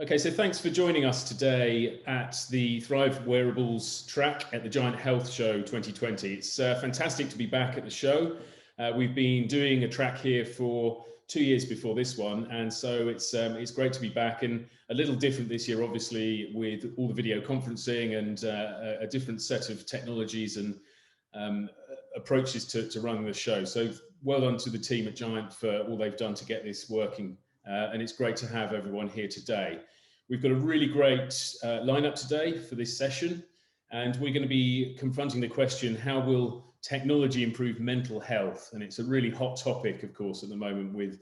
Okay, so thanks for joining us today at the Thrive Wearables track at the Giant Health Show 2020. It's fantastic to be back at the show. We've been doing a track here for 2 years before this one, and so it's great to be back, and a little different this year, obviously, with all the video conferencing and a different set of technologies and approaches to running the show. So well done to the team at Giant for all they've done to get this working. And it's great to have everyone here today. We've got a really great lineup today for this session, and we're going to be confronting the question, how will technology improve mental health? And it's a really hot topic, of course, at the moment with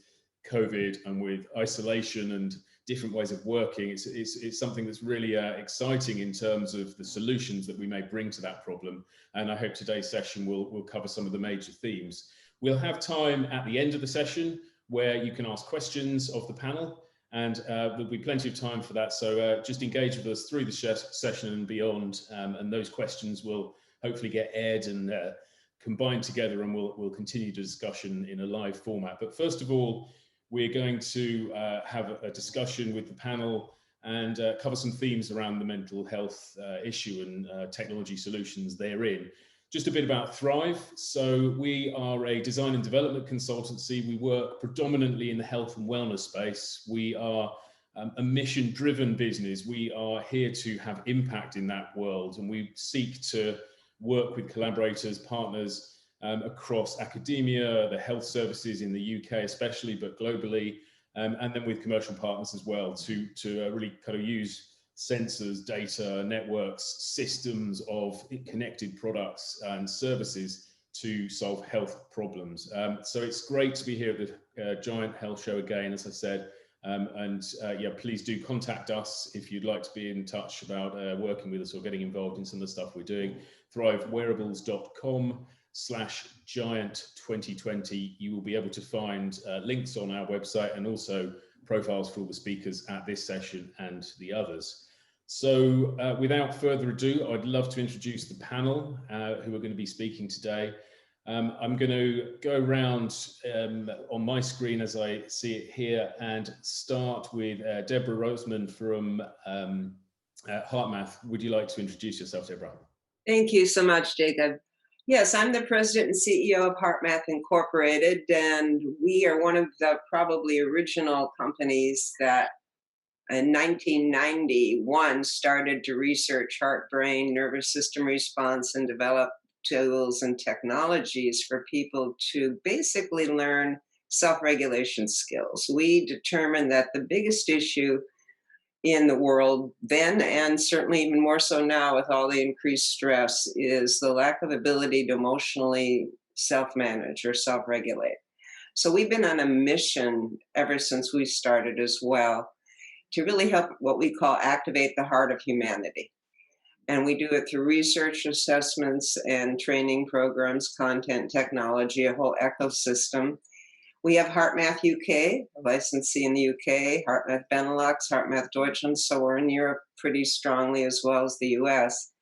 COVID and with isolation and different ways of working. It's something that's really exciting in terms of the solutions that we may bring to that problem. And I hope today's session will cover some of the major themes. We'll have time at the end of the session where you can ask questions of the panel, and there'll be plenty of time for that. So just engage with us through the session and beyond, and those questions will hopefully get aired and combined together, and we'll continue the discussion in a live format. But first of all, we're going to have a discussion with the panel and cover some themes around the mental health issue and technology solutions therein. Just a bit about Thrive. So we are a design and development consultancy. We work predominantly in the health and wellness space. We are a mission-driven business. We are here to have impact in that world, and we seek to work with collaborators, partners across academia, the health services in the UK especially, but globally, and then with commercial partners as well to really kind of use sensors, data, networks, systems of connected products and services to solve health problems. So it's great to be here at the Giant Health Show again, as I said, yeah, please do contact us if you'd like to be in touch about working with us or getting involved in some of the stuff we're doing. thrivewearables.com/giant2020. You will be able to find links on our website and also profiles for all the speakers at this session and the others. So without further ado, I'd love to introduce the panel who are going to be speaking today. I'm going to go around on my screen as I see it here and start with Deborah Rozman from HeartMath. Would you like to introduce yourself, Deborah? Thank you so much, Jacob. Yes, I'm the president and CEO of HeartMath Incorporated, and we are one of the probably original companies that in 1991 started to research heart-brain nervous system response and develop tools and technologies for people to basically learn self-regulation skills. We determined that the biggest issue in the world then, and certainly even more so now with all the increased stress, is the lack of ability to emotionally self-manage or self-regulate. So we've been on a mission ever since we started as well to really help what we call activate the heart of humanity. And we do it through research assessments and training programs, content, technology, a whole ecosystem. We have HeartMath UK, a licensee in the UK, HeartMath Benelux, HeartMath Deutschland, so we're in Europe pretty strongly as well as the US.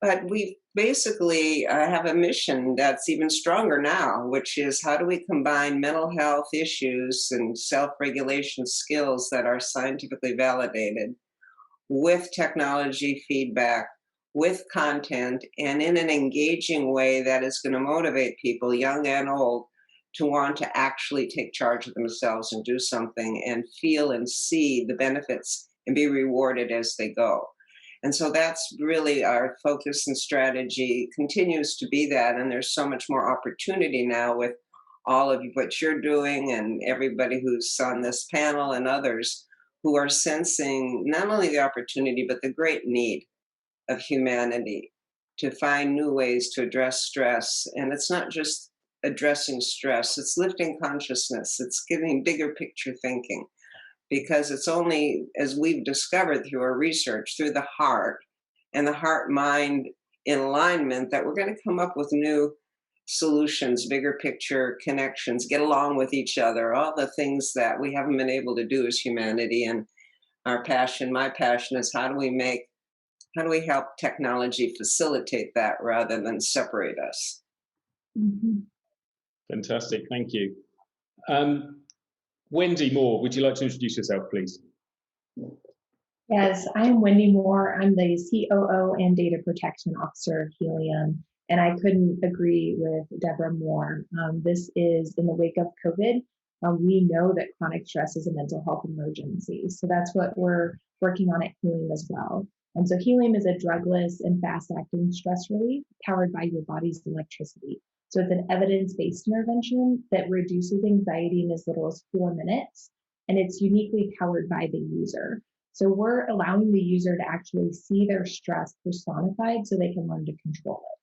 But we basically have a mission that's even stronger now, which is how do we combine mental health issues and self-regulation skills that are scientifically validated with technology feedback, with content, and in an engaging way that is going to motivate people, young and old, to want to actually take charge of themselves and do something and feel and see the benefits and be rewarded as they go. And so that's really our focus and strategy continues to be that. And there's so much more opportunity now with all of what you're doing and everybody who's on this panel and others who are sensing not only the opportunity, but the great need of humanity to find new ways to address stress. And it's not just addressing stress, it's lifting consciousness, it's giving bigger picture thinking. Because it's only, as we've discovered through our research, through the heart and the heart-mind in alignment, that we're going to come up with new solutions, bigger picture connections, get along with each other, all the things that we haven't been able to do as humanity. And our passion, my passion, is how do we help technology facilitate that rather than separate us? Mm-hmm. Fantastic, thank you. Wendy Moore, would you like to introduce yourself, please? Yes, I'm Wendy Moore. I'm the COO and Data Protection Officer of Helium, and I couldn't agree with Deborah more. This is in the wake of COVID. We know that chronic stress is a mental health emergency, so that's what we're working on at Helium as well. And so Helium is a drugless and fast-acting stress relief powered by your body's electricity. So it's an evidence-based intervention that reduces anxiety in as little as 4 minutes, and it's uniquely powered by the user. So we're allowing the user to actually see their stress personified so they can learn to control it.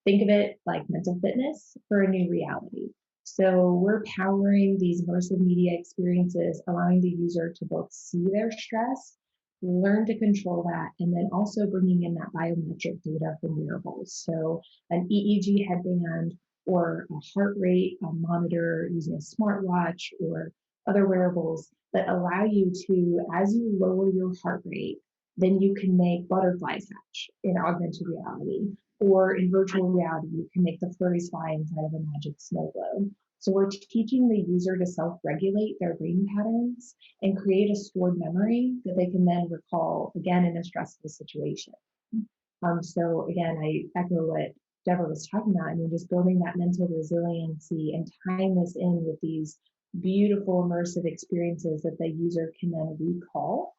Think of it like mental fitness for a new reality. So we're powering these immersive media experiences, allowing the user to both see their stress, learn to control that, and then also bringing in that biometric data from wearables. So an EEG headband or a heart rate monitor using a smartwatch or other wearables that allow you to, as you lower your heart rate, then you can make butterflies hatch in augmented reality. Or in virtual reality, you can make the flurries fly inside of a magic snow globe. So we're teaching the user to self-regulate their brain patterns and create a stored memory that they can then recall again in a stressful situation. So again, I echo what Deborah was talking about. I mean, just building that mental resiliency and tying this in with these beautiful immersive experiences that the user can then recall.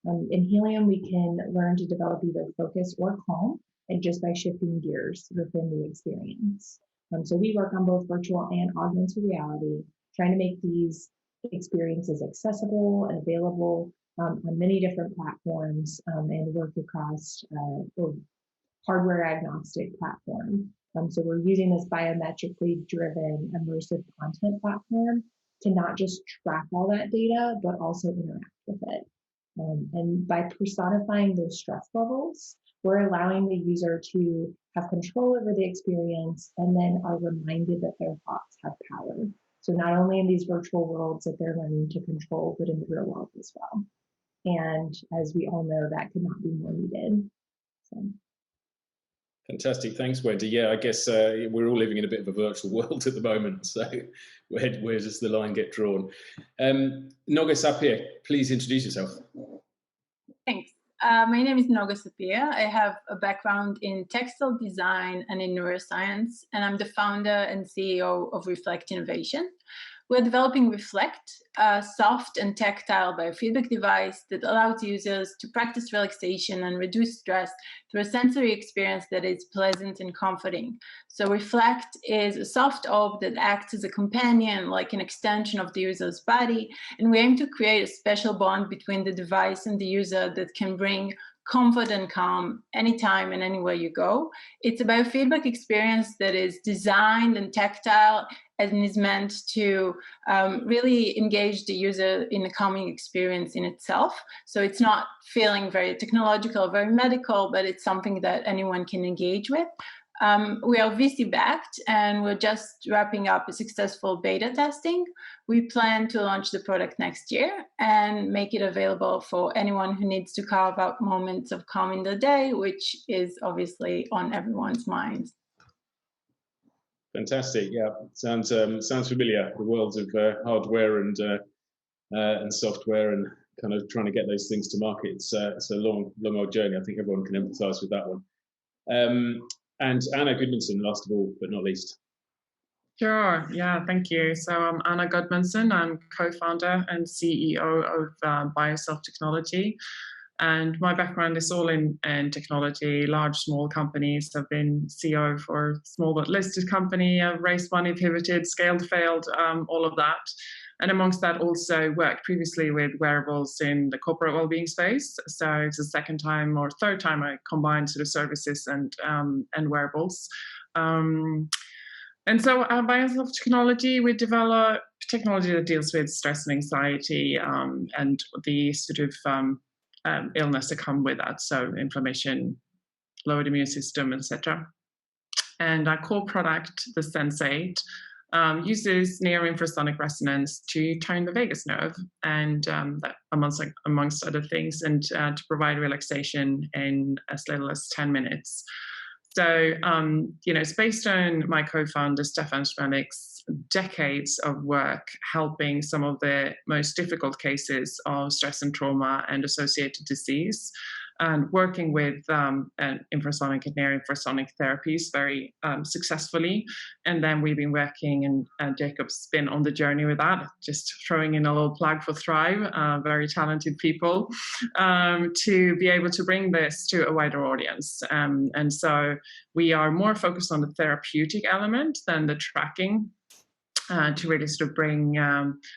In Helium, we can learn to develop either focus or calm, and just by shifting gears within the experience. So we work on both virtual and augmented reality, trying to make these experiences accessible and available on many different platforms and work across hardware agnostic platform. So we're using this biometrically driven immersive content platform to not just track all that data, but also interact with it. And by personifying those stress levels, we're allowing the user to have control over the experience and then are reminded that their thoughts have power. So not only in these virtual worlds that they're learning to control, but in the real world as well. And as we all know, that could not be more needed. So. Fantastic, thanks, Wendy. Yeah, I guess we're all living in a bit of a virtual world at the moment. So where does the line get drawn? Noga, Sapir, please introduce yourself. Thanks. My name is Noga Sapir. I have a background in textile design and in neuroscience, and I'm the founder and CEO of Reflect Innovation. We're developing Reflect, a soft and tactile biofeedback device that allows users to practice relaxation and reduce stress through a sensory experience that is pleasant and comforting. So Reflect is a soft orb that acts as a companion, like an extension of the user's body, and we aim to create a special bond between the device and the user that can bring comfort and calm anytime and anywhere you go. It's a biofeedback experience that is designed and tactile and is meant to really engage the user in the calming experience in itself. So it's not feeling very technological, very medical, but it's something that anyone can engage with. We are VC backed and we're just wrapping up a successful beta testing. We plan to launch the product next year and make it available for anyone who needs to carve out moments of calm in the day, which is obviously on everyone's minds. Fantastic. Yeah, sounds familiar. The worlds of hardware and software and kind of trying to get those things to market. It's a long old journey. I think everyone can empathise with that one. And Anna Gudmanson, last of all, but not least. Sure. Yeah, thank you. So I'm Anna Gudmanson. I'm co-founder and CEO of Bioself technology. And my background is all in technology, large, small companies. I've been CEO for a small but listed company. I've raised money, pivoted, scaled, failed, all of that. And amongst that, also worked previously with Wearables in the corporate well-being space. So it's the second time or third time I combined sort of services and Wearables. And so Bioself technology, we develop technology that deals with stress and anxiety and the sort of illness that come with that. So inflammation, lowered immune system, etc. And our core product, the Sense8, uses near-infrasonic resonance to tone the vagus nerve and that amongst other things, and to provide relaxation in as little as 10 minutes. So, it's based on my co-founder, Stefan Schmelnick's decades of work helping some of the most difficult cases of stress and trauma and associated disease, and working with infrasonic and near infrasonic therapies very successfully. And then we've been working, and Jacob's been on the journey with that, just throwing in a little plug for Thrive, very talented people, to be able to bring this to a wider audience. And so we are more focused on the therapeutic element than the tracking, to really sort of bring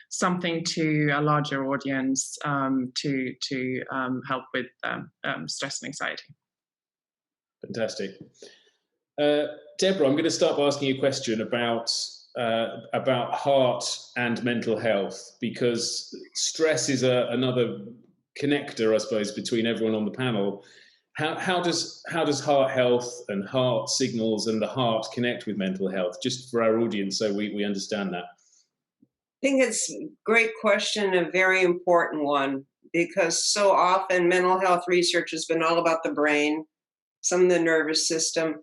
something to a larger audience, to help with stress and anxiety. Fantastic. Deborah, I'm going to start by asking you a question about heart and mental health, because stress is another connector, I suppose, between everyone on the panel. How does heart health and heart signals and the heart connect with mental health, just for our audience, so we understand that? I think it's a great question, a very important one, because so often mental health research has been all about the brain, some of the nervous system.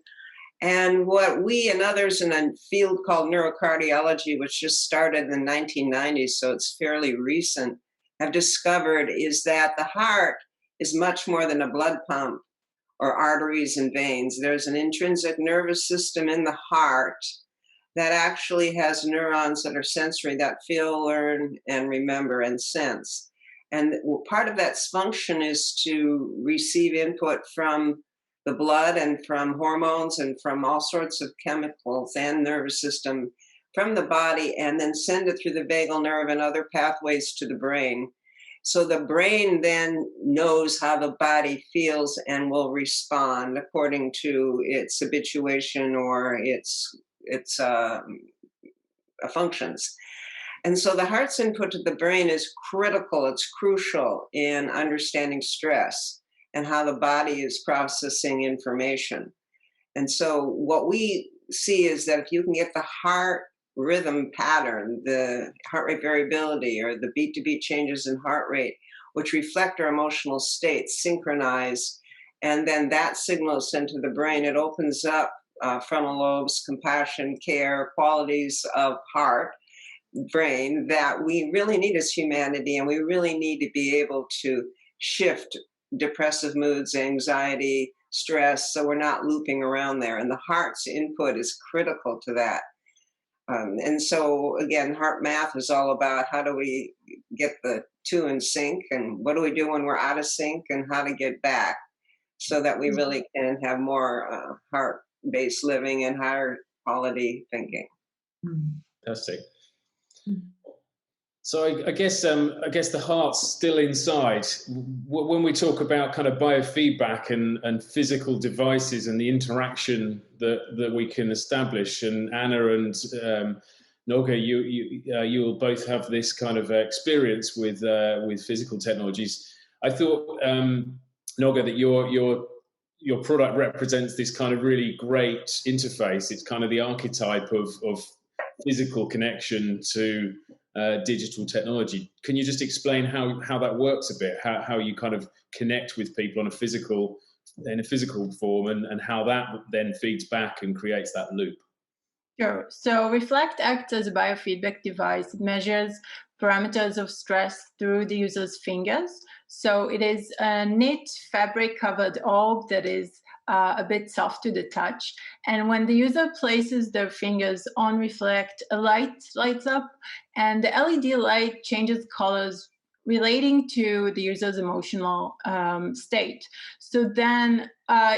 And what we and others in a field called neurocardiology, which just started in the 1990s, so it's fairly recent, have discovered is that the heart is much more than a blood pump or arteries and veins. There's an intrinsic nervous system in the heart that actually has neurons that are sensory, that feel, learn, and remember and sense. And part of that function is to receive input from the blood and from hormones and from all sorts of chemicals and nervous system from the body, and then send it through the vagal nerve and other pathways to the brain. So the brain then knows how the body feels and will respond according to its habituation or its functions. And so the heart's input to the brain is critical, it's crucial in understanding stress and how the body is processing information. And so what we see is that if you can get the heart rhythm pattern, the heart rate variability, or the beat-to-beat changes in heart rate, which reflect our emotional states, synchronized, and then that signal is sent to the brain, it opens up frontal lobes, compassion, care, qualities of heart, brain that we really need as humanity, and we really need to be able to shift depressive moods, anxiety, stress, so we're not looping around there. And the heart's input is critical to that. And so, again, HeartMath is all about how do we get the two in sync, and what do we do when we're out of sync, and how to get back so that we really can have more heart-based living and higher quality thinking. Fantastic. So I guess the heart's still inside. When we talk about kind of biofeedback and physical devices and the interaction that we can establish, and Anna and Noga, you will both have this kind of experience with physical technologies. I thought, Noga, that your product represents this kind of really great interface. It's kind of the archetype of physical connection to digital technology. Can you just explain how that works a bit? How you kind of connect with people in a physical form, and how that then feeds back and creates that loop? Sure. So Reflect acts as a biofeedback device. It measures parameters of stress through the user's fingers. So it is a knit fabric-covered orb that is a bit soft to the touch. And when the user places their fingers on Reflect, a light lights up, and the LED light changes colors relating to the user's emotional state. So then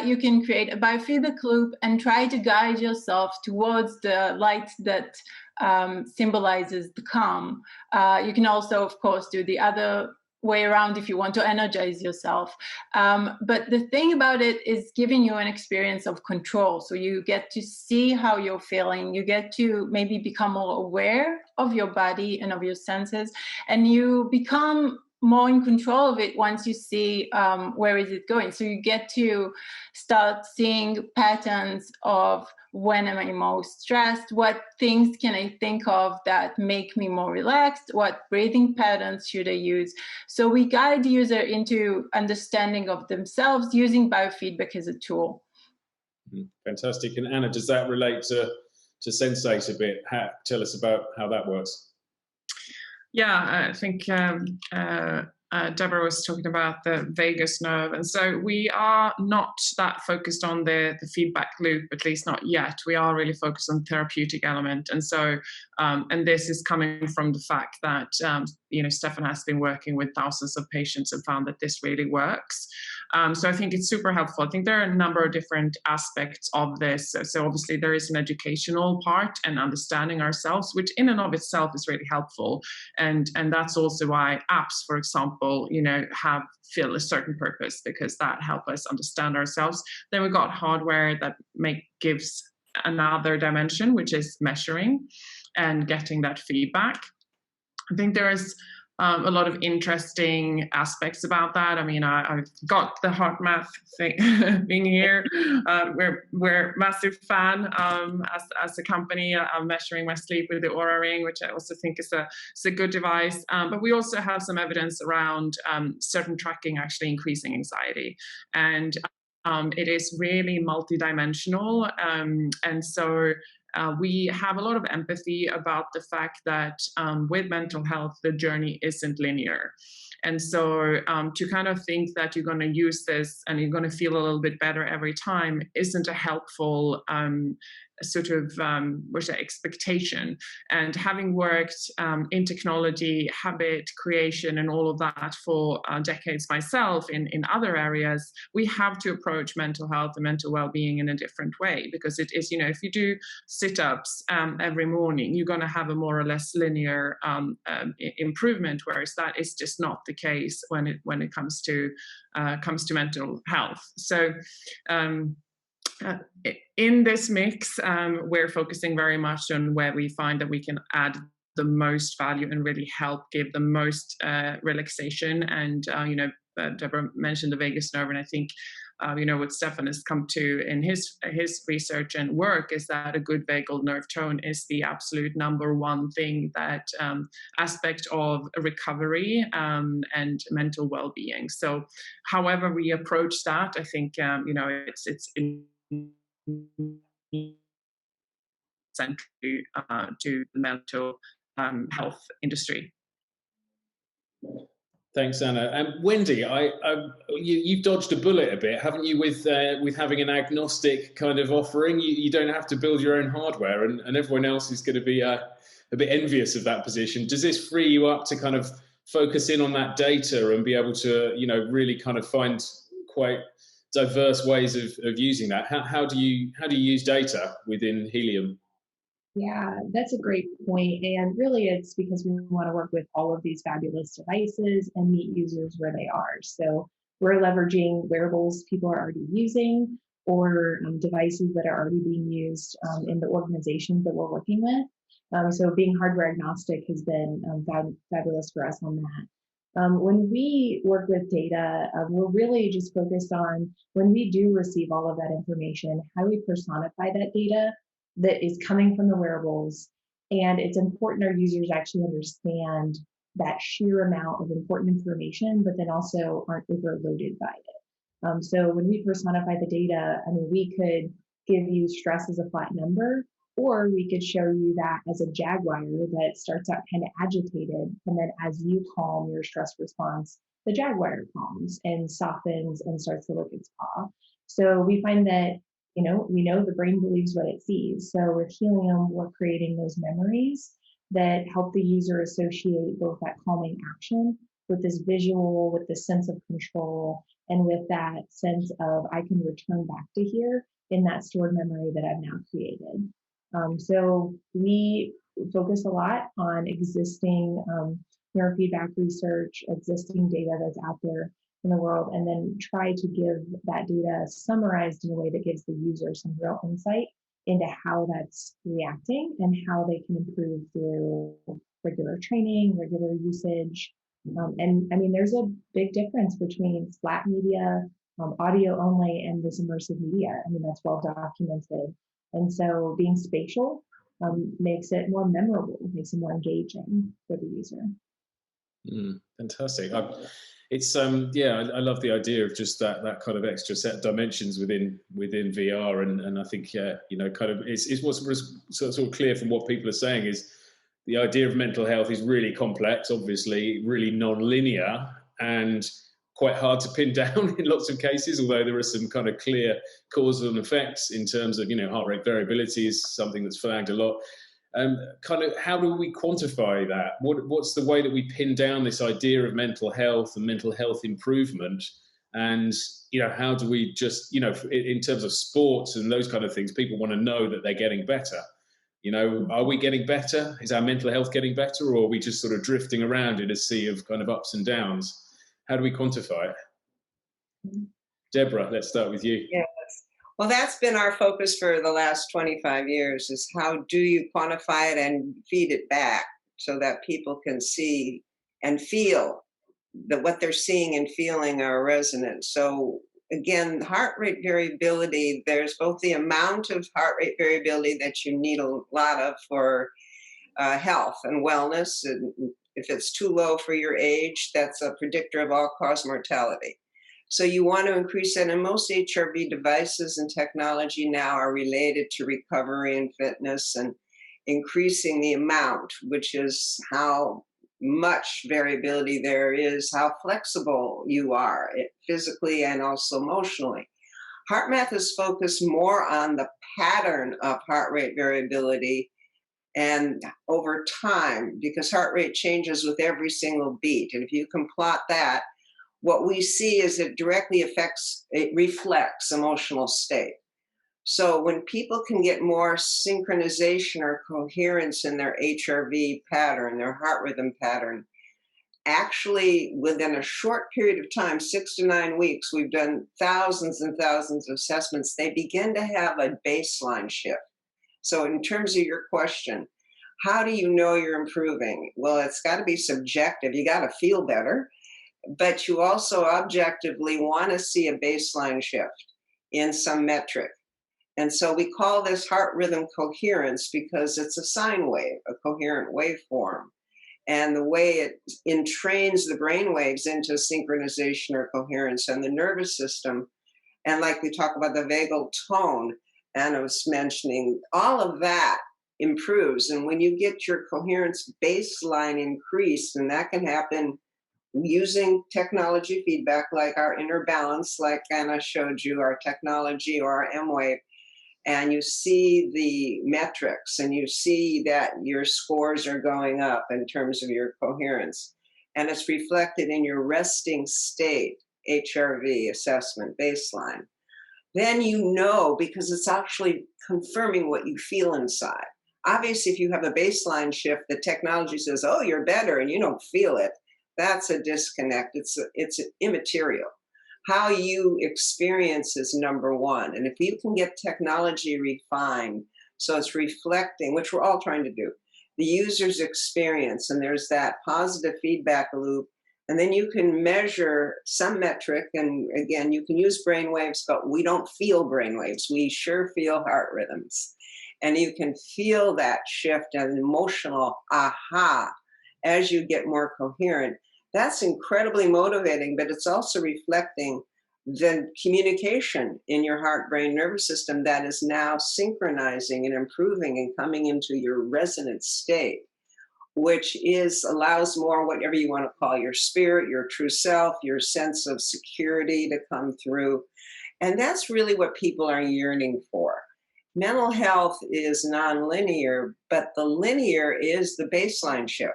you can create a biofeedback loop and try to guide yourself towards the light that symbolizes the calm. You can also, of course, do the other way around if you want to energize yourself. But the thing about it is giving you an experience of control. So you get to see how you're feeling. You get to maybe become more aware of your body and of your senses, and you become more in control of it once you see where is it going. So you get to start seeing patterns of when am I most stressed, what things can I think of that make me more relaxed, what breathing patterns should I use. So we guide the user into understanding of themselves using biofeedback as a tool. Fantastic. And Anna, does that relate to sensate a bit. Tell us about how that works. Yeah, I think Deborah was talking about the vagus nerve, and so we are not that focused on the feedback loop, at least not yet. We are really focused on therapeutic element, and so and this is coming from the fact that Stefan has been working with thousands of patients and found that this really works. So I think it's super helpful. I think there are a number of different aspects of this. So obviously there is an educational part and understanding ourselves, which in and of itself is really helpful. And that's also why apps, for example, fill a certain purpose, because that help us understand ourselves. Then we got hardware that gives another dimension, which is measuring and getting that feedback. I think there is a lot of interesting aspects about that. I mean, I've got the HeartMath thing here. We're massive fan as a company. I'm measuring my sleep with the Oura Ring, which I also think is a good device. But we also have some evidence around certain tracking actually increasing anxiety. And it is really multidimensional. And so we have a lot of empathy about the fact that with mental health, the journey isn't linear. And so to kind of think that you're going to use this and you're going to feel a little bit better every time isn't a helpful sort of expectation. And having worked in technology, habit creation, and all of that for decades myself in other areas, we have to approach mental health and mental well-being in a different way, because it is, if you do sit-ups every morning, you're going to have a more or less linear improvement, whereas that is just not the case when it comes to mental health. So in this mix, we're focusing very much on where we find that we can add the most value and really help give the most relaxation. And Deborah mentioned the vagus nerve, and I think what Stefan has come to in his research and work is that a good vagal nerve tone is the absolute number one thing that aspect of recovery and mental well-being. So however we approach that, I think it's central to the mental health industry. Thanks, Anna. And Wendy, you've dodged a bullet a bit, haven't you, with having an agnostic kind of offering? You don't have to build your own hardware, and everyone else is going to be a bit envious of that position. Does this free you up to kind of focus in on that data and be able to, really kind of find quite diverse ways of using that? How do you use data within Helium? Yeah, that's a great point. And really it's because we want to work with all of these fabulous devices and meet users where they are. So we're leveraging wearables people are already using, or devices that are already being used in the organizations that we're working with. So being hardware agnostic has been fabulous for us on that. When we work with data, we're really just focused on, when we do receive all of that information, how do we personify that data that is coming from the wearables. And it's important our users actually understand that sheer amount of important information, but then also aren't overloaded by it. So when we personify the data, we could give you stress as a flat number, or we could show you that as a jaguar that starts out kind of agitated, and then as you calm your stress response, the jaguar calms and softens and starts to lick its paw. So we find that we know the brain believes what it sees. So with Helium, we're creating those memories that help the user associate both that calming action with this visual, with this sense of control, and with that sense of, I can return back to here in that stored memory that I've now created. So we focus a lot on existing neurofeedback research, existing data that's out there in the world, and then try to give that data summarized in a way that gives the user some real insight into how that's reacting and how they can improve through regular training, regular usage. And there's a big difference between flat media, audio only, and this immersive media. That's well documented. And so being spatial makes it more memorable, makes it more engaging for the user. Fantastic. It's yeah, I love the idea of just that kind of extra set of dimensions within VR, and I think you know, kind of it's what's sort of clear from what people are saying is the idea of mental health is really complex, obviously really non-linear, and quite hard to pin down in lots of cases, although there are some kind of clear causes and effects in terms of, you know, heart rate variability is something that's flagged a lot. Kind of how do we quantify that? What's the way that we pin down this idea of mental health and mental health improvement? And, you know, how do we just, you know, in terms of sports and those kind of things, people want to know that they're getting better. You know, are we getting better? Is our mental health getting better? Or are we just sort of drifting around in a sea of kind of ups and downs? How do we quantify it? Deborah, let's start with you. Yes. Well, that's been our focus for the last 25 years, is how do you quantify it and feed it back so that people can see and feel that what they're seeing and feeling are resonant. So again, heart rate variability, there's both the amount of heart rate variability that you need a lot of for health and wellness. And if it's too low for your age, that's a predictor of all-cause mortality. So you want to increase that, and most HRV devices and technology now are related to recovery and fitness and increasing the amount, which is how much variability there is, how flexible you are physically and also emotionally. HeartMath is focused more on the pattern of heart rate variability and over time, because heart rate changes with every single beat. And if you can plot that, what we see is it directly it reflects emotional state. So when people can get more synchronization or coherence in their HRV pattern, their heart rhythm pattern, actually within a short period of time, 6 to 9 weeks, we've done thousands and thousands of assessments, they begin to have a baseline shift. So in terms of your question, how do you know you're improving? Well, it's got to be subjective. You got to feel better, but you also objectively want to see a baseline shift in some metric. And so we call this heart rhythm coherence because it's a sine wave, a coherent waveform. And the way it entrains the brain waves into synchronization or coherence and the nervous system, and like we talk about the vagal tone, Anna was mentioning, all of that improves. And when you get your coherence baseline increased, and that can happen using technology feedback like our inner balance, like Anna showed you, our technology or our M-Wave, and you see the metrics and you see that your scores are going up in terms of your coherence. And it's reflected in your resting state, HRV assessment baseline. Then you know, because it's actually confirming what you feel inside. Obviously, if you have a baseline shift, the technology says, oh, you're better, and you don't feel it. That's a disconnect. It's immaterial. How you experience is number one. And if you can get technology refined, so it's reflecting, which we're all trying to do, the user's experience, and there's that positive feedback loop, and then you can measure some metric, and again, you can use brain waves, but we don't feel brain waves. We sure feel heart rhythms. And you can feel that shift and emotional aha as you get more coherent. That's incredibly motivating, but it's also reflecting the communication in your heart, brain, nervous system that is now synchronizing and improving and coming into your resonant state, which allows more, whatever you want to call your spirit, your true self, your sense of security to come through. And that's really what people are yearning for. Mental health is nonlinear, but the linear is the baseline shift.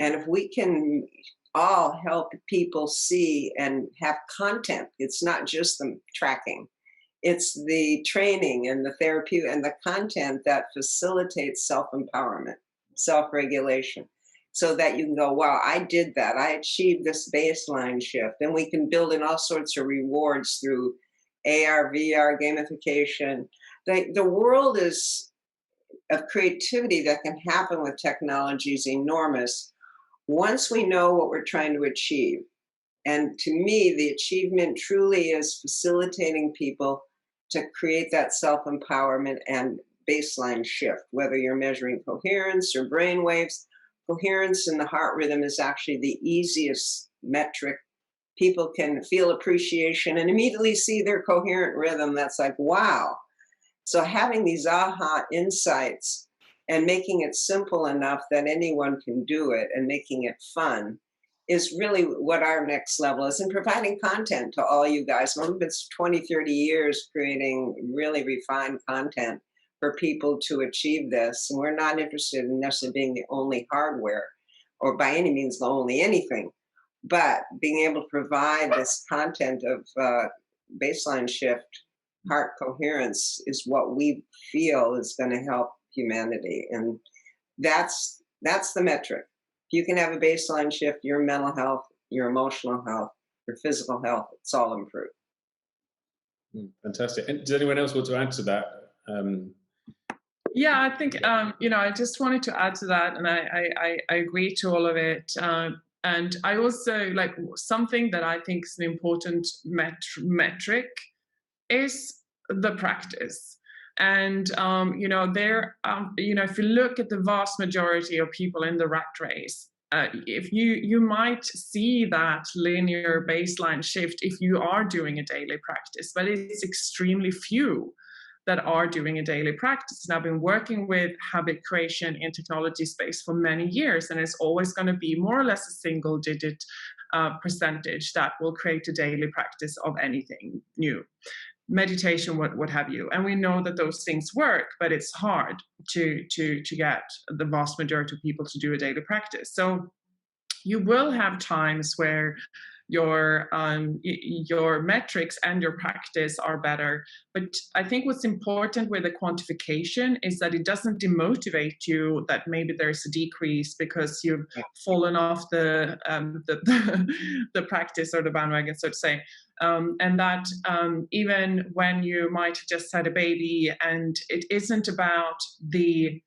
And if we can all help people see and have content, it's not just the tracking, it's the training and the therapy and the content that facilitates self-empowerment, self-regulation, so that you can go, wow, I did that. I achieved this baseline shift. And we can build in all sorts of rewards through AR, VR, gamification. The world of creativity that can happen with technology is enormous once we know what we're trying to achieve. And to me, the achievement truly is facilitating people to create that self-empowerment and baseline shift, whether you're measuring coherence or brain waves. Coherence in the heart rhythm is actually the easiest metric people can feel appreciation and immediately see their coherent rhythm. That's like, wow. So having these aha insights and making it simple enough that anyone can do it and making it fun is really what our next level is, and providing content to all you guys. We've been 20, 30 years creating really refined content for people to achieve this. And we're not interested in necessarily being the only hardware or by any means the only anything, but being able to provide this content of baseline shift, heart coherence is what we feel is going to help humanity. And that's the metric. If you can have a baseline shift, your mental health, your emotional health, your physical health, it's all improved. Fantastic. And does anyone else want to add to that? Yeah, I think, I just wanted to add to that, and I agree to all of it. And I also, like, something that I think is an important metric is the practice. And, if you look at the vast majority of people in the rat race, if you might see that linear baseline shift if you are doing a daily practice, but it's extremely few that are doing a daily practice. And I've been working with habit creation in technology space for many years, and it's always going to be more or less a single-digit percentage that will create a daily practice of anything new. Meditation, what have you. And we know that those things work, but it's hard to get the vast majority of people to do a daily practice. So you will have times where your metrics and your practice are better. But I think what's important with the quantification is that it doesn't demotivate you that maybe there's a decrease because you've fallen off the practice or the bandwagon, so to say. And that even when you might have just had a baby and it isn't about the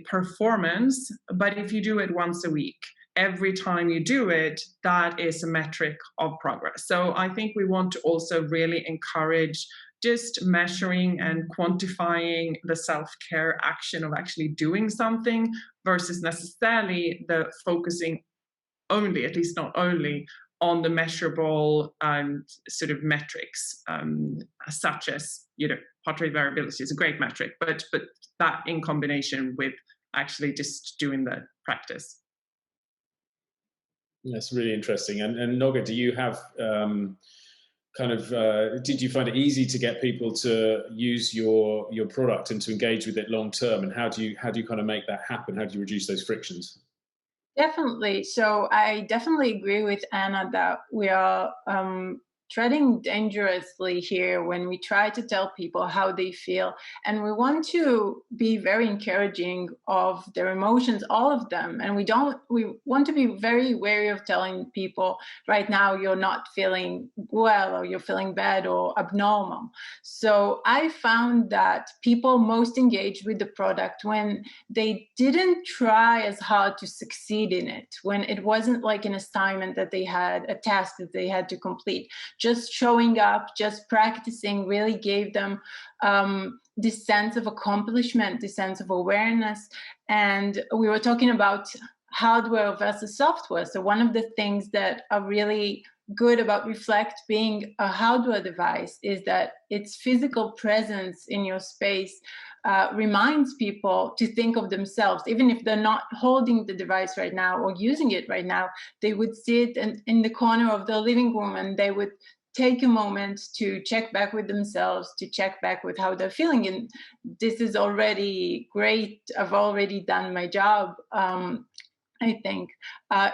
performance, but if you do it once a week, every time you do it, that is a metric of progress. So I think we want to also really encourage just measuring and quantifying the self-care action of actually doing something versus necessarily the focusing only, at least not only, on the measurable sort of metrics, such as, heart rate variability is a great metric, but that in combination with actually just doing the practice. That's really interesting. And Noga, do you have did you find it easy to get people to use your product and to engage with it long term? And how do you kind of make that happen? How do you reduce those frictions? Definitely. So I definitely agree with Anna that we are treading dangerously here when we try to tell people how they feel. And we want to be very encouraging of their emotions, all of them. And we want to be very wary of telling people right now you're not feeling well or you're feeling bad or abnormal. So I found that people most engaged with the product when they didn't try as hard to succeed in it, when it wasn't like an assignment that they had, a task that they had to complete. Just showing up, just practicing really gave them this sense of accomplishment, this sense of awareness. And we were talking about hardware versus software. So one of the things that are really good about Reflect being a hardware device is that its physical presence in your space reminds people to think of themselves. Even if they're not holding the device right now or using it right now, they would sit in the corner of their living room and they would take a moment to check back with themselves, to check back with how they're feeling. And this is already great. I've already done my job, I think,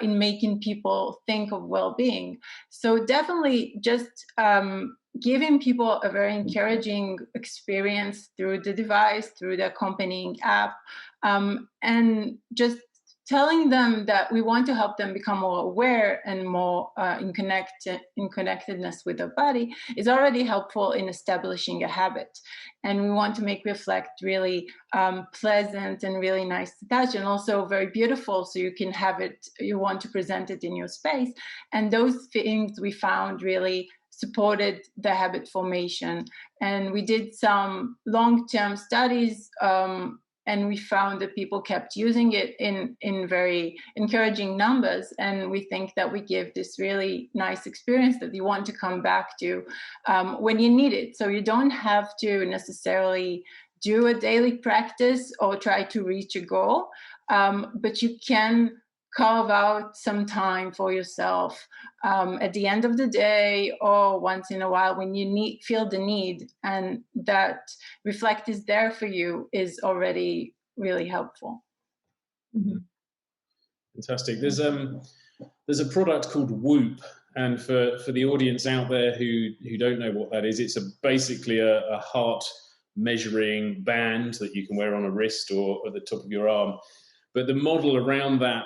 in making people think of well-being. So definitely just giving people a very encouraging experience through the device, through the accompanying app, and just telling them that we want to help them become more aware and more in connectedness with their body is already helpful in establishing a habit. And we want to make Reflect really pleasant and really nice to touch, and also very beautiful, so you can have it, you want to present it in your space. And those things we found really supported the habit formation. And we did some long-term studies And we found that people kept using it in very encouraging numbers. And we think that we give this really nice experience that you want to come back to when you need it. So you don't have to necessarily do a daily practice or try to reach a goal, but you can carve out some time for yourself at the end of the day or once in a while when you feel the need, and that Reflect is there for you is already really helpful. Mm-hmm. Fantastic. There's a product called Whoop, and for the audience out there who don't know what that is, it's basically a heart measuring band that you can wear on a wrist or at the top of your arm. But the model around that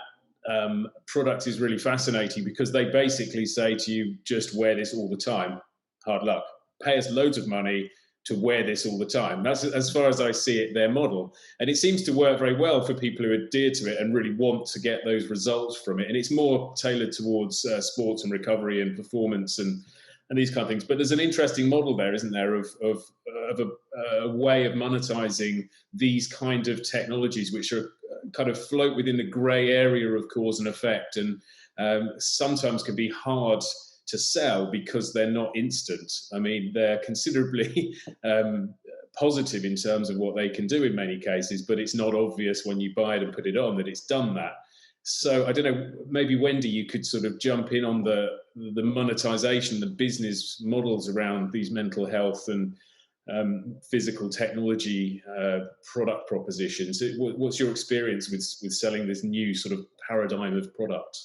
product is really fascinating, because they basically say to you, just wear this all the time. Hard luck. Pay us loads of money to wear this all the time. That's, as far as I see it, their model. And it seems to work very well for people who adhere to it and really want to get those results from it. And it's more tailored towards sports and recovery and performance and these kind of things. But there's an interesting model there, isn't there, of a way of monetizing these kind of technologies, which are kind of float within the grey area of cause and effect, and sometimes can be hard to sell because they're not instant. I mean, they're considerably positive in terms of what they can do in many cases, but it's not obvious when you buy it and put it on that it's done that. So I don't know, maybe Wendy, you could sort of jump in on the monetization, the business models around these mental health and physical technology product propositions. What's your experience with selling this new sort of paradigm of product?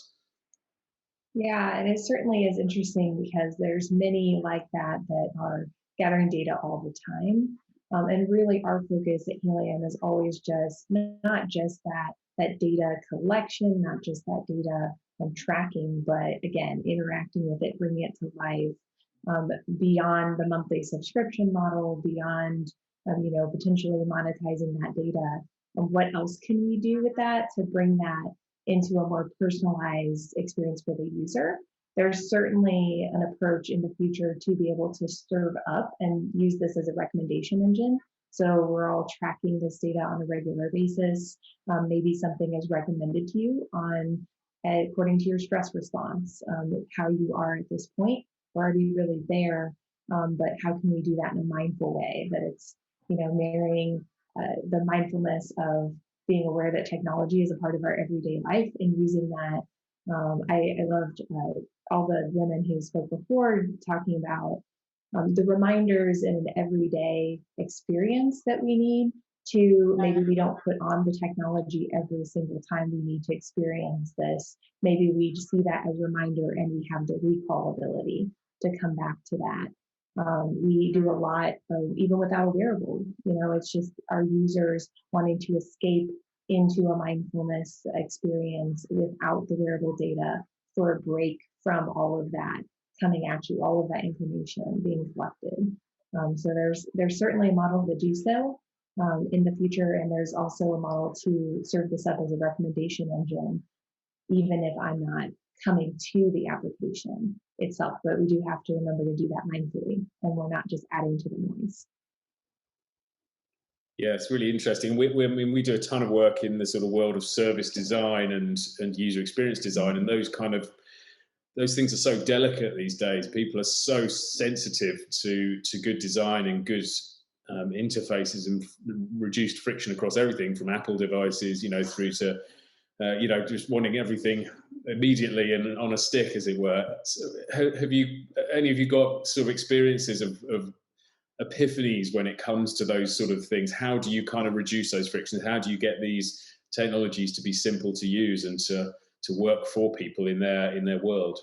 Yeah, and it certainly is interesting because there's many like that are gathering data all the time. And really our focus at Helium is always just not just that data collection, not just that data tracking, but again, interacting with it, bringing it to life, beyond the monthly subscription model, beyond potentially monetizing that data. What else can we do with that to bring that into a more personalized experience for the user? There's certainly an approach in the future to be able to serve up and use this as a recommendation engine. So we're all tracking this data on a regular basis. Maybe something is recommended to you according to your stress response, how you are at this point. Or are we really there? But how can we do that in a mindful way? That it's marrying the mindfulness of being aware that technology is a part of our everyday life and using that. I loved all the women who spoke before talking about the reminders in an everyday experience that we need to, maybe we don't put on the technology every single time we need to experience this. Maybe we just see that as a reminder and we have the recall ability to come back to that. We do a lot, even without a wearable, it's just our users wanting to escape into a mindfulness experience without the wearable data for a break from all of that coming at you, all of that information being collected. So there's certainly a model to do so in the future, and there's also a model to serve this up as a recommendation engine, even if I'm not coming to the application itself. But we do have to remember to do that mindfully, and we're not just adding to the noise. Yeah, it's really interesting. We do a ton of work in the sort of world of service design and user experience design, and those things are so delicate these days. People are so sensitive to good design and good interfaces and reduced friction across everything from Apple devices, through to just wanting everything immediately and on a stick, as it were. So have any of you got sort of experiences of epiphanies when it comes to those sort of things? How do you kind of reduce those frictions? How do you get these technologies to be simple to use and to work for people in their world?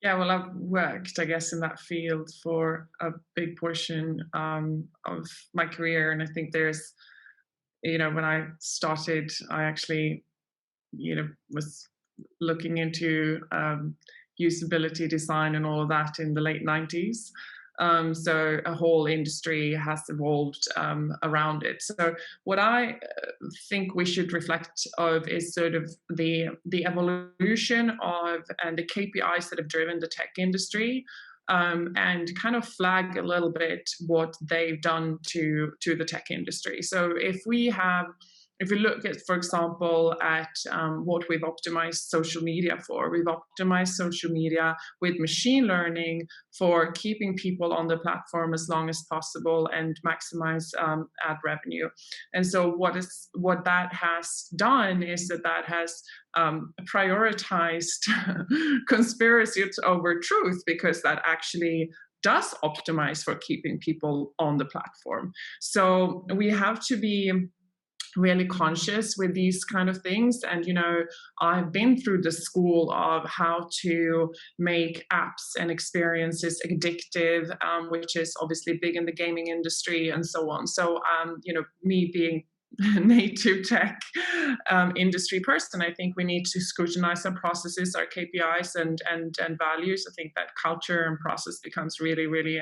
Yeah, well, I've worked, I guess, in that field for a big portion of my career. And I think there's, when I started, I actually, was looking into usability design and all of that in the late 90s. So a whole industry has evolved around it. So what I think we should reflect of is sort of the evolution of and the KPIs that have driven the tech industry and kind of flag a little bit what they've done to the tech industry. So if we look at, for example, at what we've optimized social media for, we've optimized social media with machine learning for keeping people on the platform as long as possible and maximize ad revenue. And so what that has done is that has prioritized conspiracy over truth, because that actually does optimize for keeping people on the platform. So we have to be really conscious with these kind of things. And, I've been through the school of how to make apps and experiences addictive, which is obviously big in the gaming industry and so on. So, me being native tech industry person, I think we need to scrutinize our processes, our KPIs and values. I think that culture and process becomes really, really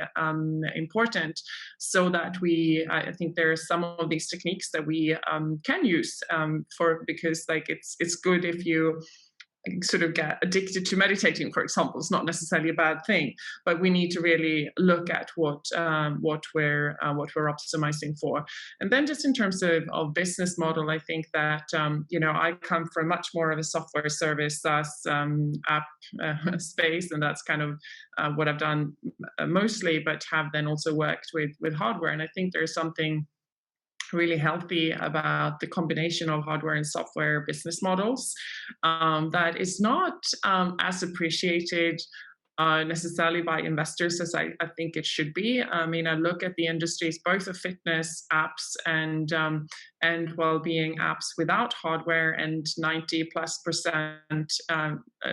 important, so that I think there are some of these techniques that we can use because it's good if you sort of get addicted to meditating, for example. It's not necessarily a bad thing, but we need to really look at what we're optimizing for. And then just in terms of business model, I think that I come from much more of a software service SaaS app space, and that's kind of what I've done mostly, but have then also worked with hardware. And I think there's something really healthy about the combination of hardware and software business models that is not as appreciated necessarily by investors as I think it should be. I mean, I look at the industries, both of fitness apps and well-being apps without hardware, and 90+%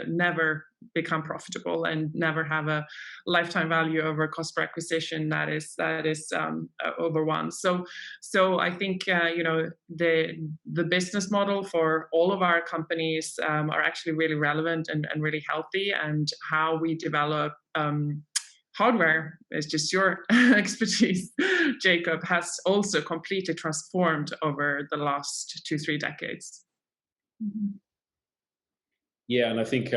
never become profitable and never have a lifetime value over cost per acquisition that is over one. So I think the business model for all of our companies are actually really relevant and really healthy, and how we develop hardware is just your expertise, Jacob, has also completely transformed over the last 2-3 decades. Yeah, and I think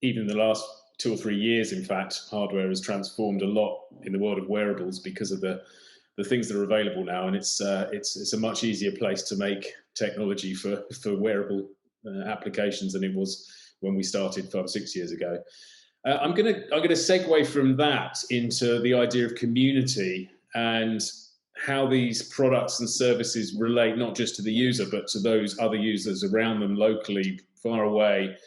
even in the last 2 or 3 years, in fact, hardware has transformed a lot in the world of wearables because of the things that are available now, and it's a much easier place to make technology for wearable applications than it was when we started 5 or 6 years ago. I'm gonna segue from that into the idea of community and how these products and services relate not just to the user, but to those other users around them locally, far away.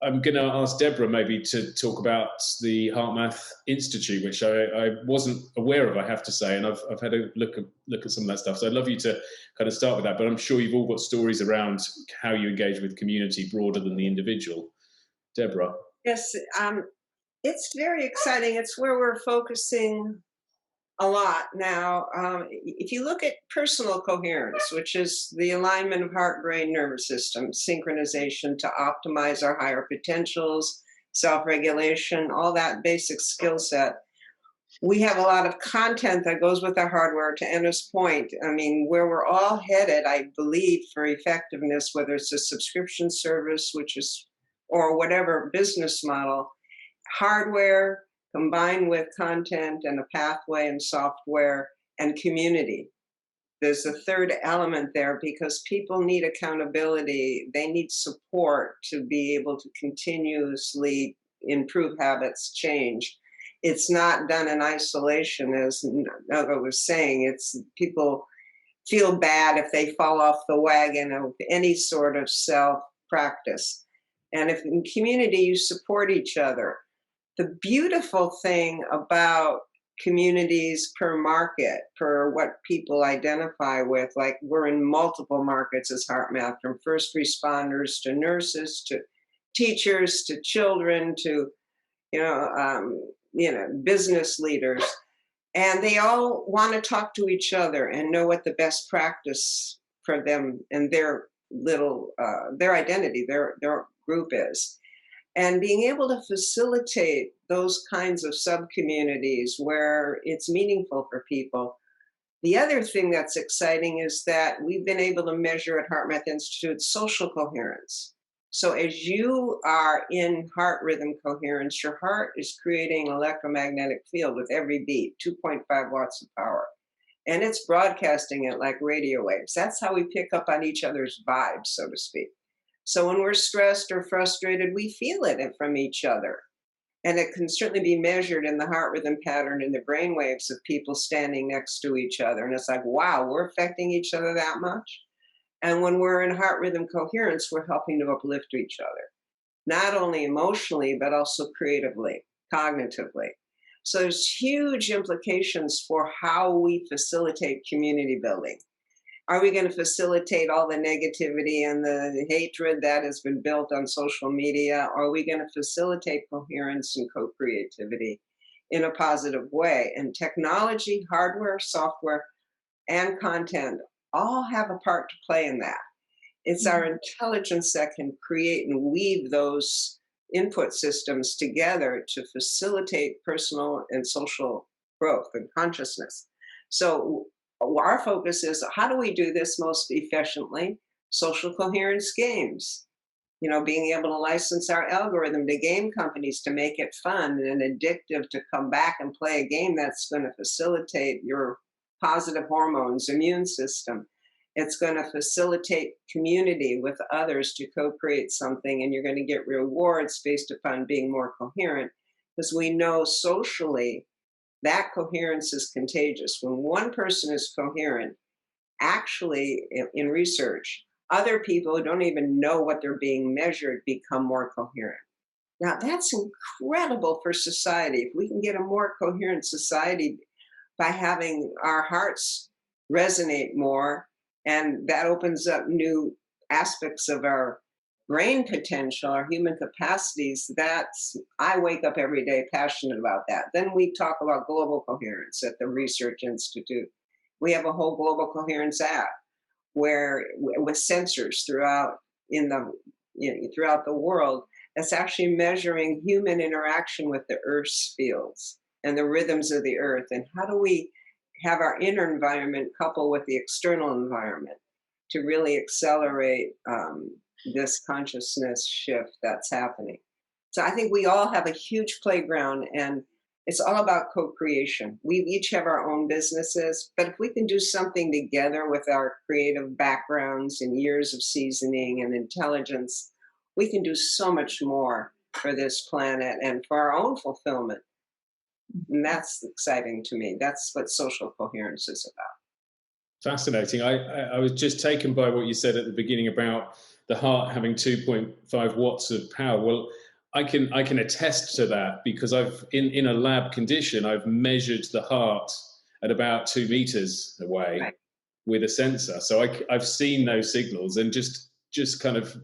I'm going to ask Deborah maybe to talk about the HeartMath Institute, which I wasn't aware of, I have to say, and I've had a look at some of that stuff. So I'd love you to kind of start with that, but I'm sure you've all got stories around how you engage with community broader than the individual. Deborah. Yes, it's very exciting. It's where we're focusing a lot now. If you look at personal coherence, which is the alignment of heart, brain, nervous system, synchronization to optimize our higher potentials, self-regulation, all that basic skill set, we have a lot of content that goes with our hardware. To Anna's point, I mean, where we're all headed, I believe, for effectiveness, whether it's a subscription service, or whatever business model, hardware combined with content and a pathway and software and community. There's a third element there, because people need accountability. They need support to be able to continuously improve habits, change. It's not done in isolation, as Noga was saying. It's people feel bad if they fall off the wagon of any sort of self-practice. And if in community you support each other. The beautiful thing about communities per market, per what people identify with, like we're in multiple markets as HeartMath, from first responders to nurses to teachers to children to business leaders, and they all want to talk to each other and know what the best practice for them and their little their identity, their group is. And being able to facilitate those kinds of sub-communities where it's meaningful for people. The other thing that's exciting is that we've been able to measure at HeartMath Institute social coherence. So as you are in heart rhythm coherence, your heart is creating an electromagnetic field with every beat, 2.5 watts of power. And it's broadcasting it like radio waves. That's how we pick up on each other's vibes, so to speak. So when we're stressed or frustrated, we feel it from each other. And it can certainly be measured in the heart rhythm pattern in the brain waves of people standing next to each other. And it's like, wow, we're affecting each other that much. And when we're in heart rhythm coherence, we're helping to uplift each other, not only emotionally, but also creatively, cognitively. So there's huge implications for how we facilitate community building. Are we going to facilitate all the negativity and the hatred that has been built on social media? Or are we going to facilitate coherence and co-creativity in a positive way? And technology, hardware, software, and content all have a part to play in that. It's our intelligence that can create and weave those input systems together to facilitate personal and social growth and consciousness. So our focus is, how do we do this most efficiently? Social coherence games. You know, being able to license our algorithm to game companies to make it fun and addictive to come back and play a game that's going to facilitate your positive hormones, immune system. It's going to facilitate community with others to co-create something, and you're going to get rewards based upon being more coherent, because we know socially that coherence is contagious. When one person is coherent, actually in research, other people who don't even know what they're being measured become more coherent. Now that's incredible for society. If we can get a more coherent society by having our hearts resonate more, and that opens up new aspects of our brain potential, our human capacities, I wake up every day passionate about that. Then we talk about global coherence at the Research Institute. We have a whole global coherence app where with sensors throughout the world that's actually measuring human interaction with the Earth's fields and the rhythms of the Earth, and how do we have our inner environment couple with the external environment to really accelerate this consciousness shift that's happening. So I think we all have a huge playground, and it's all about co-creation. We each have our own businesses, but if we can do something together with our creative backgrounds and years of seasoning and intelligence, we can do so much more for this planet and for our own fulfillment. And that's exciting to me. That's what social coherence is about. Fascinating. I was just taken by what you said at the beginning about the heart having 2.5 watts of power. Well, I can attest to that, because I've in a lab condition, I've measured the heart at about 2 meters away with a sensor. So I've seen those signals, and just kind of,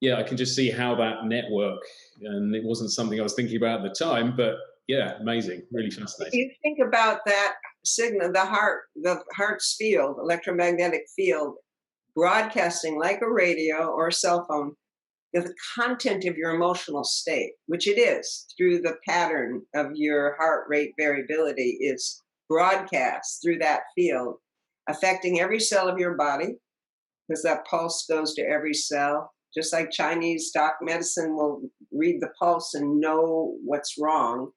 yeah, I can just see how that network, and it wasn't something I was thinking about at the time, but yeah, amazing, really fascinating. If you think about that signal, the heart's field, electromagnetic field, broadcasting like a radio or a cell phone, the content of your emotional state, which it is through the pattern of your heart rate variability, is broadcast through that field, affecting every cell of your body, because that pulse goes to every cell. Just like Chinese doc medicine will read the pulse and know what's wrong.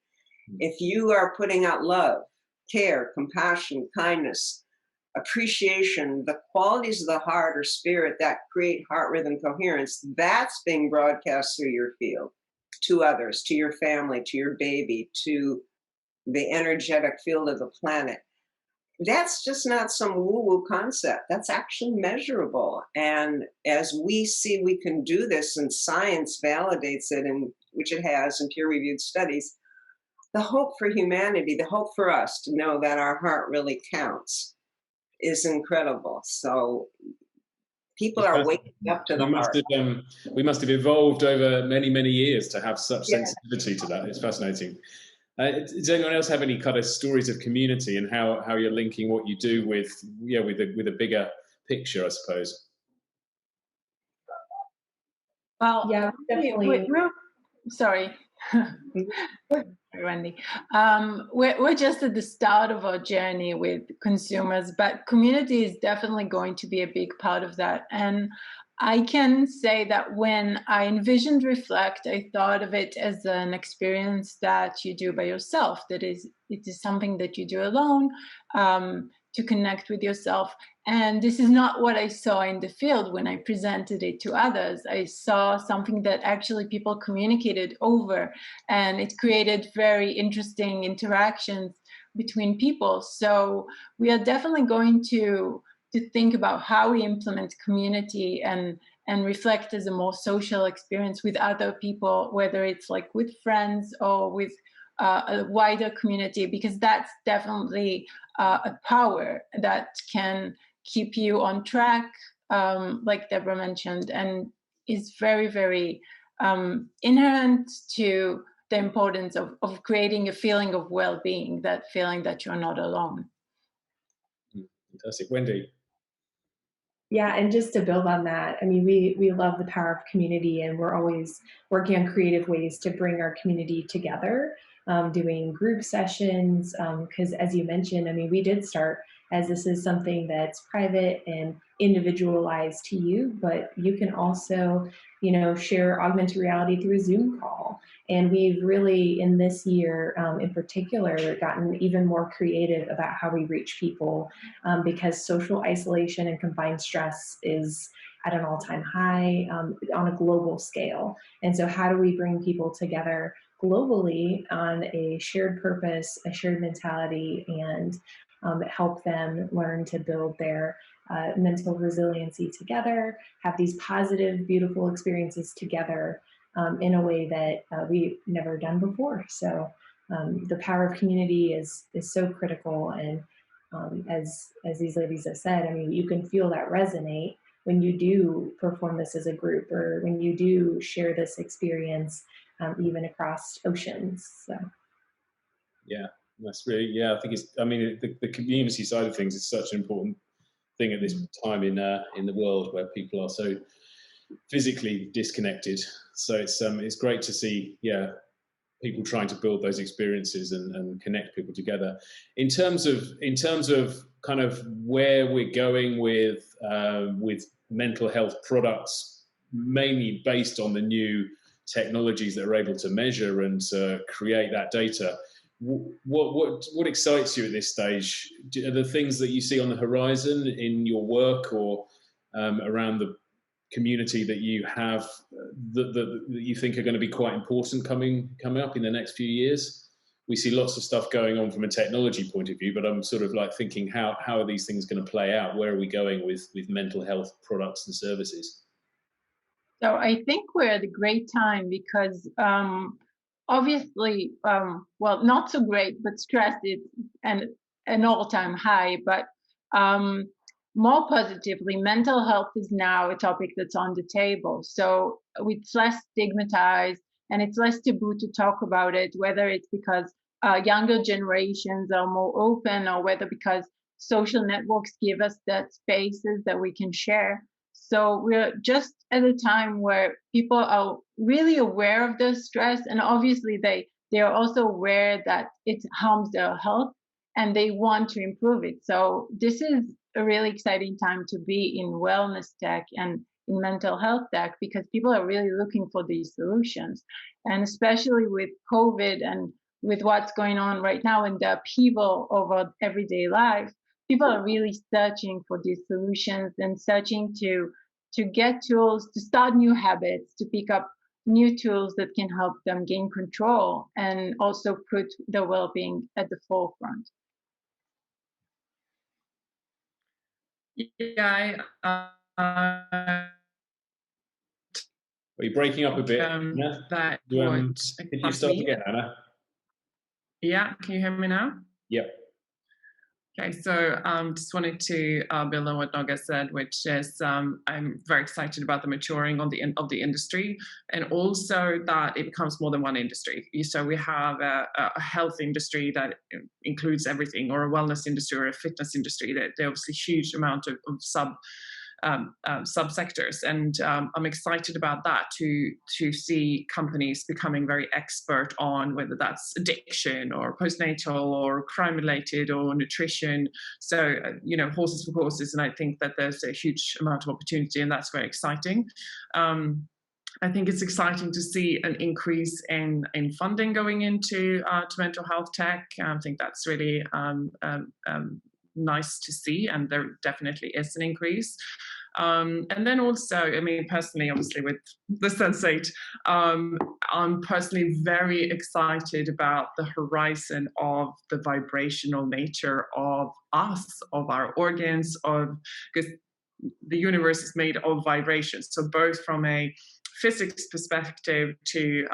If you are putting out love, care, compassion, kindness, appreciation, the qualities of the heart or spirit that create heart rhythm coherence, that's being broadcast through your field to others, to your family, to your baby, to the energetic field of the planet. That's just not some woo-woo concept. That's actually measurable. And as we see we can do this, and science validates it, and which it has in peer-reviewed studies, the hope for humanity, the hope for us to know that our heart really counts is incredible. So people are waking up to the heart. We must have evolved over many, many years to have such sensitivity to that. It's fascinating. Does anyone else have any kind of stories of community and how you're linking what you do with a bigger picture, I suppose? Well, yeah, definitely. Sorry. Wendy. We're just at the start of our journey with consumers, but community is definitely going to be a big part of that. And I can say that when I envisioned Reflect, I thought of it as an experience that you do by yourself. That is, it is something that you do alone to connect with yourself. And this is not what I saw in the field when I presented it to others. I saw something that actually people communicated over, and it created very interesting interactions between people. So we are definitely going to think about how we implement community and Reflect as a more social experience with other people, whether it's like with friends or with a wider community, because that's definitely a power that can keep you on track, like Deborah mentioned, and is very, very inherent to the importance of creating a feeling of well-being, that feeling that you're not alone. Fantastic. Wendy? Yeah, and just to build on that, I mean, we love the power of community, and we're always working on creative ways to bring our community together, doing group sessions, because as you mentioned, I mean, we did start as this is something that's private and individualized to you, but you can also, you know, share augmented reality through a Zoom call. And we've really, in this year in particular, gotten even more creative about how we reach people, because social isolation and combined stress is at an all-time high on a global scale. And so how do we bring people together globally on a shared purpose, a shared mentality, and help them learn to build their mental resiliency together, have these positive, beautiful experiences together in a way that we've never done before. So the power of community is so critical. And as these ladies have said, I mean, you can feel that resonate when you do perform this as a group, or when you do share this experience, even across oceans. So. Yeah, that's really, yeah, I think it's, I mean, the community side of things is such an important thing at this time in the world where people are so physically disconnected. So it's great to see, yeah, people trying to build those experiences and connect people together. In terms of kind of where we're going with mental health products, mainly based on the new technologies that are able to measure and create that data, what excites you at this stage? Are the things that you see on the horizon in your work, or around the community that you have that you think are going to be quite important coming up in the next few years? We see lots of stuff going on from a technology point of view, but I'm sort of like thinking, how are these things going to play out? Where are we going with mental health products and services? So I think we're at a great time because obviously, well, not so great, but stress is an all-time high. But more positively, mental health is now a topic that's on the table. So it's less stigmatized and it's less taboo to talk about it, whether it's because younger generations are more open, or whether because social networks give us that spaces that we can share. So we're just at a time where people are really aware of the stress, and obviously they are also aware that it harms their health, and they want to improve it. So this is a really exciting time to be in wellness tech and in mental health tech, because people are really looking for these solutions. And especially with COVID and with what's going on right now and the upheaval over everyday life, people are really searching for these solutions and searching to get tools, to start new habits, to pick up new tools that can help them gain control and also put their well-being at the forefront. Yeah, Are you breaking up a bit? That could you start again, Anna? Yeah, can you hear me now? Yep. Okay, so just wanted to build on what Noga said, which is I'm very excited about the maturing of the industry, and also that it becomes more than one industry. So we have a health industry that includes everything, or a wellness industry, or a fitness industry. There are obviously a huge amount of sub subsectors, and I'm excited about that, to see companies becoming very expert on whether that's addiction or postnatal or crime-related or nutrition. So horses for courses, and I think that there's a huge amount of opportunity, and that's very exciting. I think it's exciting to see an increase in funding going into to mental health tech. I think that's really nice to see, and there definitely is an increase. And then also, I mean, personally, obviously with the Sensate, I'm personally very excited about the horizon of the vibrational nature of us, of our organs, because the universe is made of vibrations. So both from a physics perspective to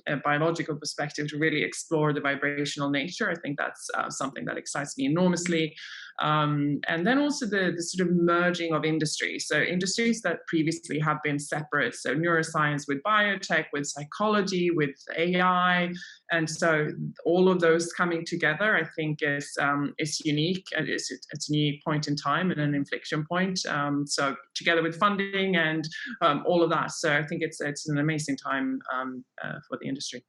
a biological perspective, to really explore the vibrational nature. I think that's something that excites me enormously. And then also the sort of merging of industries. So industries that previously have been separate. So neuroscience with biotech, with psychology, with AI. And so all of those coming together, I think is unique. And it's a new point in time and an inflection point. So together with funding and all of that. So I think it's an amazing time for the industry.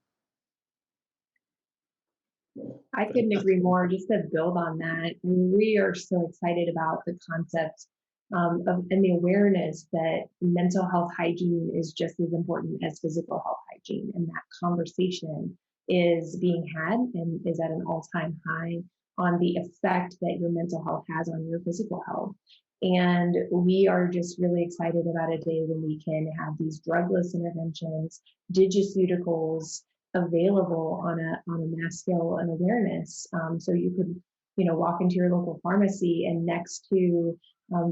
I couldn't agree more. Just to build on that, I mean, we are so excited about the concept and the awareness that mental health hygiene is just as important as physical health hygiene, and that conversation is being had and is at an all-time high on the effect that your mental health has on your physical health. And we are just really excited about a day when we can have these drugless interventions, digiceuticals available on a mass scale and awareness. So you could, walk into your local pharmacy, and next to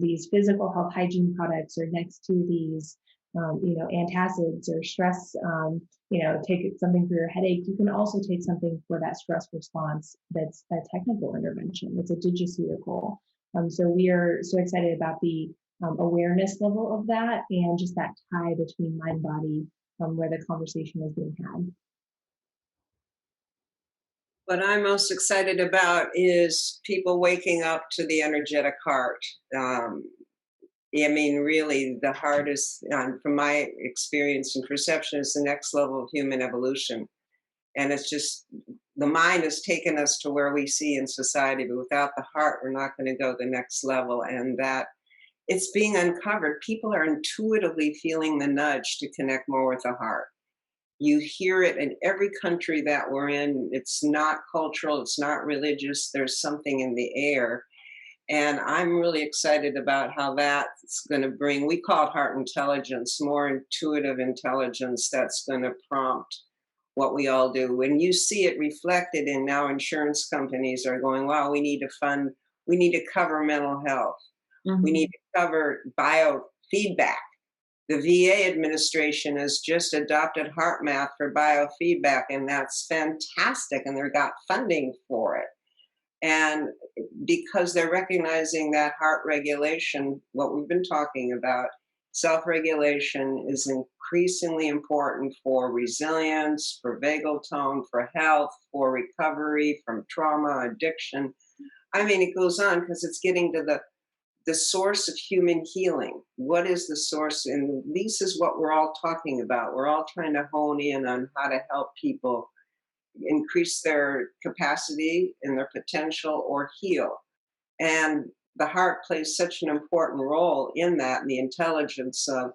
these physical health hygiene products, or next to these, antacids or stress, take something for your headache. You can also take something for that stress response. That's a technical intervention. It's a digiceutical. So we are so excited about the awareness level of that, and just that tie between mind, body, where the conversation is being had. What I'm most excited about is people waking up to the energetic heart. I mean, really, the heart is, from my experience and perception, is the next level of human evolution. And it's just, the mind has taken us to where we see in society, but without the heart, we're not going to go the next level. And that it's being uncovered. People are intuitively feeling the nudge to connect more with the heart. You hear it in every country that we're in. It's not cultural, it's not religious. There's something in the air. And I'm really excited about how that's going to bring, we call it heart intelligence, more intuitive intelligence that's going to prompt what we all do. When you see it reflected in now, insurance companies are going, wow, we need to cover mental health. Mm-hmm. We need to cover biofeedback. The VA administration has just adopted HeartMath for biofeedback, and that's fantastic, and they've got funding for it. And because they're recognizing that heart regulation, what we've been talking about, self-regulation is increasingly important for resilience, for vagal tone, for health, for recovery from trauma, addiction. I mean, it goes on because it's getting to the source of human healing. What is the source? And this is what we're all talking about. We're all trying to hone in on how to help people increase their capacity and their potential, or heal. And the heart plays such an important role in that, and the intelligence of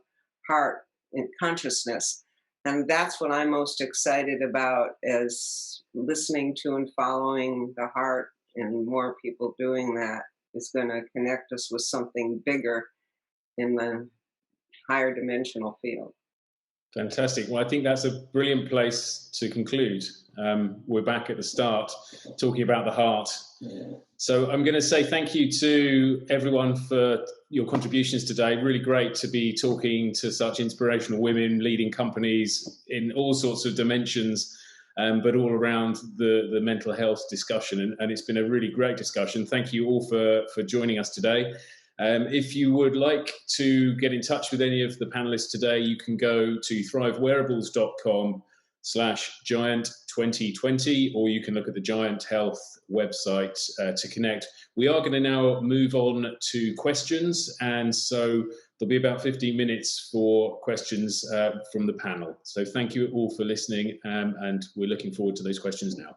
heart and consciousness. And that's what I'm most excited about, is listening to and following the heart, and more people doing that is going to connect us with something bigger in the higher dimensional field. Fantastic. Well, I think that's a brilliant place to conclude. We're back at the start talking about the heart. So I'm going to say thank you to everyone for your contributions today. Really great to be talking to such inspirational women leading companies in all sorts of dimensions, but all around the mental health discussion. And it's been a really great discussion. Thank you all for joining us today. If you would like to get in touch with any of the panelists today, you can go to thrivewearables.com facebook.com/giant2020, or you can look at the Giant Health website to connect. We are going to now move on to questions, and so there'll be about 15 minutes for questions from the panel. So thank you all for listening, and we're looking forward to those questions now.